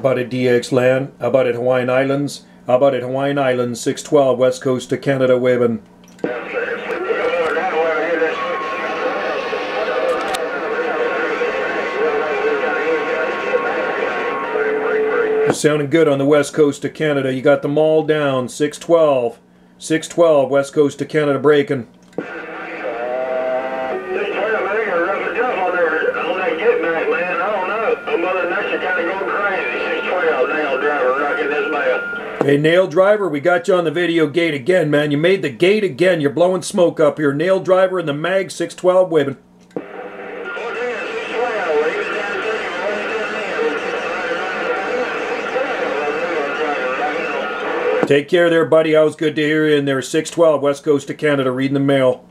about at DX Land? How about at Hawaiian Islands? How about at Hawaiian Islands, 612, west coast of Canada, Weben? You're sounding good on the west coast of Canada. You got them all down, 612. 612, west coast of Canada, breaking. Hey, Nail Driver, we got you on the video gate again, man. You made the gate again. You're blowing smoke up here. Nail Driver and the Mag 612 Weben. Take care there, buddy. I was good to hear you in there. 612, west coast of Canada, reading the mail.